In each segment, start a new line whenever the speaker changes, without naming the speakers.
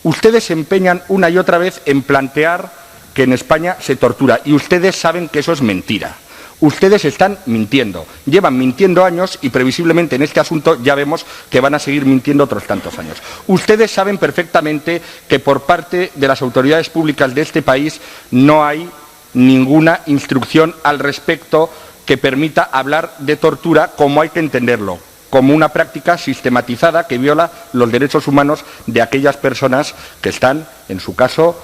Ustedes se empeñan una y otra vez en plantear que en España se tortura y ustedes saben que eso es mentira. Ustedes están mintiendo, llevan mintiendo años y previsiblemente en este asunto ya vemos que van a seguir mintiendo otros tantos años. Ustedes saben perfectamente que por parte de las autoridades públicas de este país no hay ninguna instrucción al respecto que permita hablar de tortura como hay que entenderlo, como una práctica sistematizada que viola los derechos humanos de aquellas personas que están, en su caso,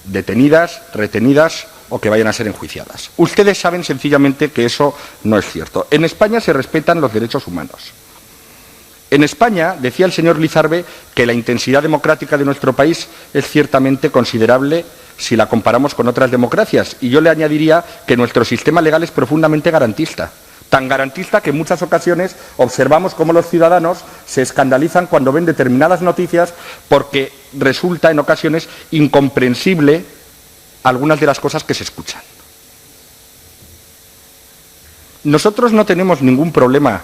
detenidas, retenidas o que vayan a ser enjuiciadas. Ustedes saben sencillamente que eso no es cierto. En España se respetan los derechos humanos. En España, decía el señor Lizarbe, que la intensidad democrática de nuestro país es ciertamente considerable si la comparamos con otras democracias. Y yo le añadiría que nuestro sistema legal es profundamente garantista. Tan garantista que en muchas ocasiones observamos cómo los ciudadanos se escandalizan cuando ven determinadas noticias porque resulta en ocasiones incomprensible algunas de las cosas que se escuchan. Nosotros no tenemos ningún problema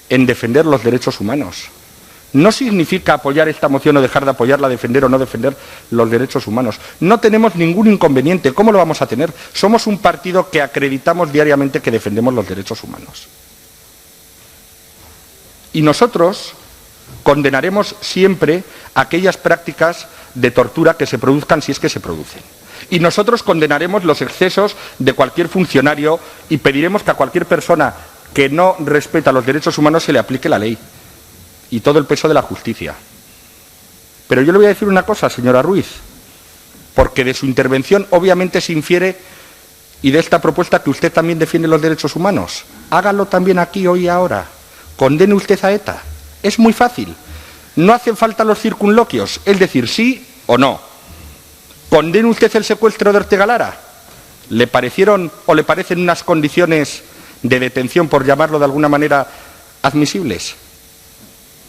en defender los derechos humanos. No significa apoyar esta moción o dejar de apoyarla, defender o no defender los derechos humanos. No tenemos ningún inconveniente. ¿Cómo lo vamos a tener? Somos un partido que acreditamos diariamente que defendemos los derechos humanos. Y nosotros condenaremos siempre aquellas prácticas de tortura que se produzcan si es que se producen. Y nosotros condenaremos los excesos de cualquier funcionario y pediremos que a cualquier persona que no respeta los derechos humanos se le aplique la ley y todo el peso de la justicia. Pero yo le voy a decir una cosa, señora Ruiz, porque de su intervención obviamente se infiere, y de esta propuesta, que usted también defiende los derechos humanos. Hágalo también aquí, hoy y ahora. Condene usted a ETA. Es muy fácil. No hacen falta los circunloquios, es decir, sí o no. ¿Condena usted el secuestro de Ortega Lara? ¿Le parecieron o le parecen unas condiciones de detención, por llamarlo de alguna manera, admisibles?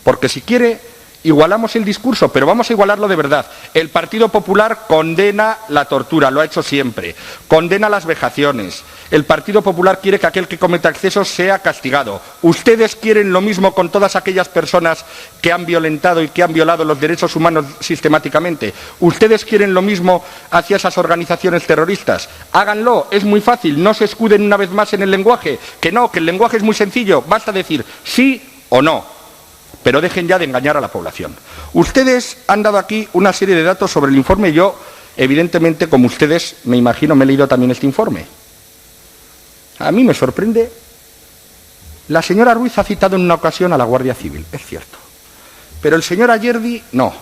Porque si quiere, igualamos el discurso, pero vamos a igualarlo de verdad. El Partido Popular condena la tortura, lo ha hecho siempre. Condena las vejaciones. El Partido Popular quiere que aquel que cometa excesos sea castigado. Ustedes quieren lo mismo con todas aquellas personas que han violentado y que han violado los derechos humanos sistemáticamente. Ustedes quieren lo mismo hacia esas organizaciones terroristas. Háganlo, es muy fácil. No se escuden una vez más en el lenguaje. Que no, que el lenguaje es muy sencillo. Basta decir sí o no. Pero dejen ya de engañar a la población. Ustedes han dado aquí una serie de datos sobre el informe. Yo, evidentemente, como ustedes, me imagino, me he leído también este informe. A mí me sorprende. La señora Ruiz ha citado en una ocasión a la Guardia Civil, es cierto. Pero el señor Ayerdi, no.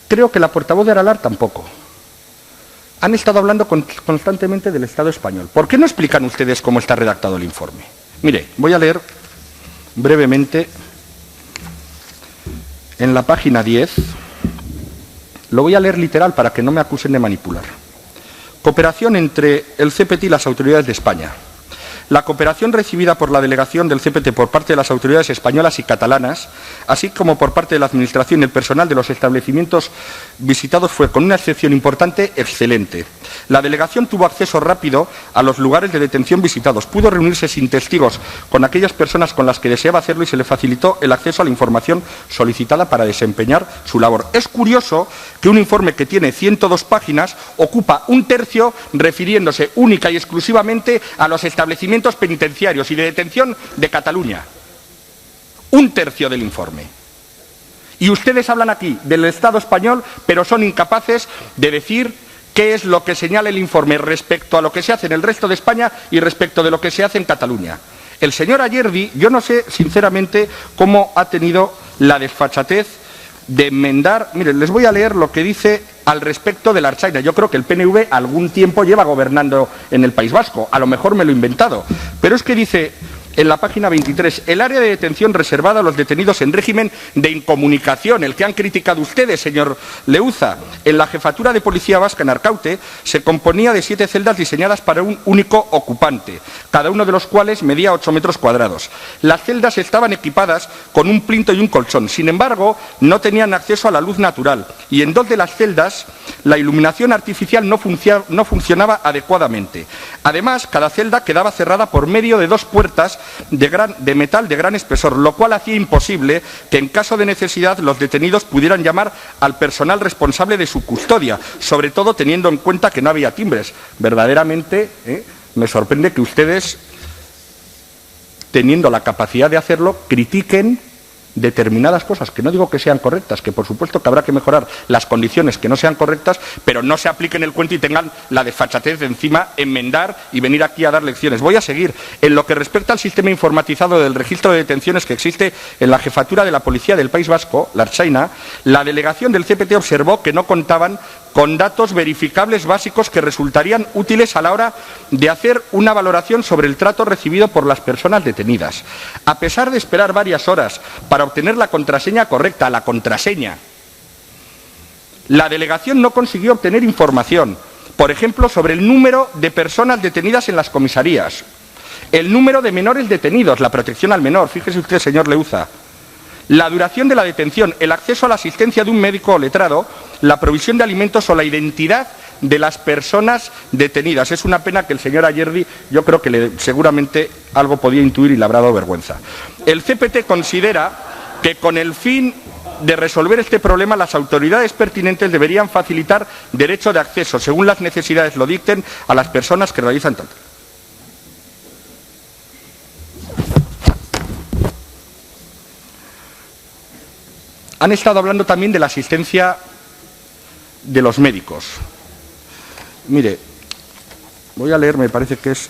Creo que la portavoz de Aralar tampoco. Han estado hablando constantemente del Estado español. ¿Por qué no explican ustedes cómo está redactado el informe? Mire, voy a leer brevemente en la página 10, lo voy a leer literal para que no me acusen de manipular. Cooperación entre el CPT y las autoridades de España. La cooperación recibida por la delegación del CPT por parte de las autoridades españolas y catalanas, así como por parte de la Administración y el personal de los establecimientos visitados, fue, con una excepción importante, excelente. La delegación tuvo acceso rápido a los lugares de detención visitados, pudo reunirse sin testigos con aquellas personas con las que deseaba hacerlo y se le facilitó el acceso a la información solicitada para desempeñar su labor. Es curioso que un informe que tiene 102 páginas ocupa un tercio refiriéndose única y exclusivamente a los establecimientos penitenciarios y de detención de Cataluña. Un tercio del informe. Y ustedes hablan aquí del Estado español, pero son incapaces de decir qué es lo que señala el informe respecto a lo que se hace en el resto de España y respecto de lo que se hace en Cataluña. El señor Ayerdi, yo no sé sinceramente cómo ha tenido la desfachatez de enmendar. Miren, les voy a leer lo que dice al respecto de la Ertzaintza. Yo creo que el PNV algún tiempo lleva gobernando en el País Vasco. A lo mejor me lo he inventado. Pero es que dice en la página 23, el área de detención reservada a los detenidos en régimen de incomunicación, el que han criticado ustedes, señor Leuza, en la jefatura de Policía Vasca en Arkaute, se componía de 7 celdas diseñadas para un único ocupante, cada uno de los cuales medía 8 metros cuadrados. Las celdas estaban equipadas con un plinto y un colchón. Sin embargo, no tenían acceso a la luz natural y en 2 de las celdas la iluminación artificial no funcionaba adecuadamente. Además, cada celda quedaba cerrada por medio de 2 puertas de metal de gran espesor, lo cual hacía imposible que en caso de necesidad los detenidos pudieran llamar al personal responsable de su custodia, sobre todo teniendo en cuenta que no había timbres. Verdaderamente me sorprende que ustedes, teniendo la capacidad de hacerlo, critiquen determinadas cosas, que no digo que sean correctas, que por supuesto que habrá que mejorar las condiciones que no sean correctas, pero no se apliquen el cuento y tengan la desfachatez de encima enmendar y venir aquí a dar lecciones. Voy a seguir. En lo que respecta al sistema informatizado del registro de detenciones que existe en la jefatura de la Policía del País Vasco, la Ertzaina, la delegación del CPT observó que no contaban con datos verificables básicos que resultarían útiles a la hora de hacer una valoración sobre el trato recibido por las personas detenidas. A pesar de esperar varias horas para obtener la contraseña correcta, la delegación no consiguió obtener información, por ejemplo, sobre el número de personas detenidas en las comisarías, el número de menores detenidos, la protección al menor, fíjese usted, señor Leuza, la duración de la detención, el acceso a la asistencia de un médico o letrado, la provisión de alimentos o la identidad de las personas detenidas. Es una pena que el señor Ayerdi, yo creo que seguramente algo podía intuir y le habrá dado vergüenza. El CPT considera que con el fin de resolver este problema las autoridades pertinentes deberían facilitar derecho de acceso, según las necesidades lo dicten, a las personas que realizan tanto. Han estado hablando también de la asistencia de los médicos. Mire, voy a leer, me parece que es...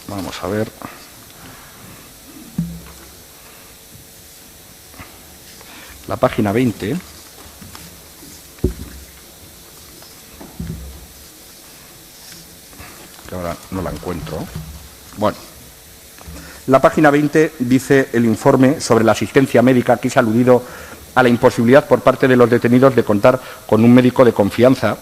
Vamos a ver. La página 20. Que ahora no la encuentro. Bueno. La página 20 dice el informe sobre la asistencia médica. Aquí se ha aludido a la imposibilidad por parte de los detenidos de contar con un médico de confianza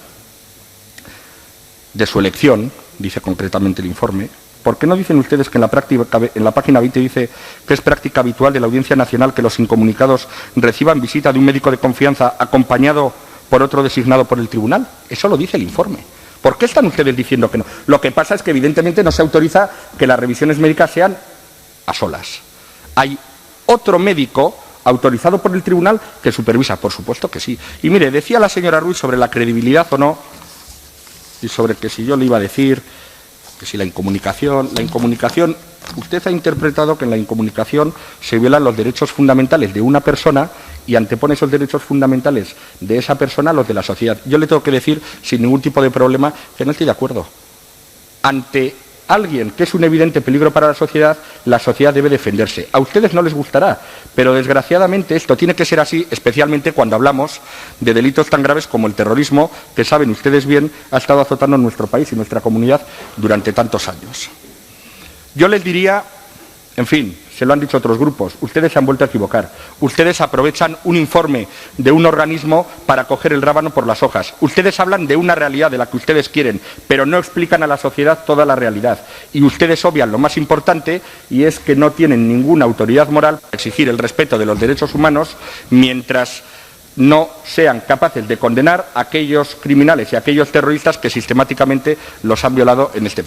de su elección, dice concretamente el informe. ¿Por qué no dicen ustedes que en la página 20 dice que es práctica habitual de la Audiencia Nacional que los incomunicados reciban visita de un médico de confianza acompañado por otro designado por el tribunal? Eso lo dice el informe. ¿Por qué están ustedes diciendo que no? Lo que pasa es que evidentemente no se autoriza que las revisiones médicas sean a solas. Hay otro médico autorizado por el tribunal que supervisa, por supuesto que sí. Y mire, decía la señora Ruiz sobre la credibilidad o no, y sobre que si yo le iba a decir que si la incomunicación, usted ha interpretado que en la incomunicación se violan los derechos fundamentales de una persona y antepone esos derechos fundamentales de esa persona a los de la sociedad. Yo le tengo que decir, sin ningún tipo de problema, que no estoy de acuerdo. Ante alguien que es un evidente peligro para la sociedad debe defenderse. A ustedes no les gustará, pero desgraciadamente esto tiene que ser así, especialmente cuando hablamos de delitos tan graves como el terrorismo, que saben ustedes bien, ha estado azotando nuestro país y nuestra comunidad durante tantos años. Yo les diría, en fin, se lo han dicho otros grupos, ustedes se han vuelto a equivocar. Ustedes aprovechan un informe de un organismo para coger el rábano por las hojas. Ustedes hablan de una realidad de la que ustedes quieren, pero no explican a la sociedad toda la realidad. Y ustedes obvian lo más importante, y es que no tienen ninguna autoridad moral para exigir el respeto de los derechos humanos mientras no sean capaces de condenar a aquellos criminales y a aquellos terroristas que sistemáticamente los han violado en este país.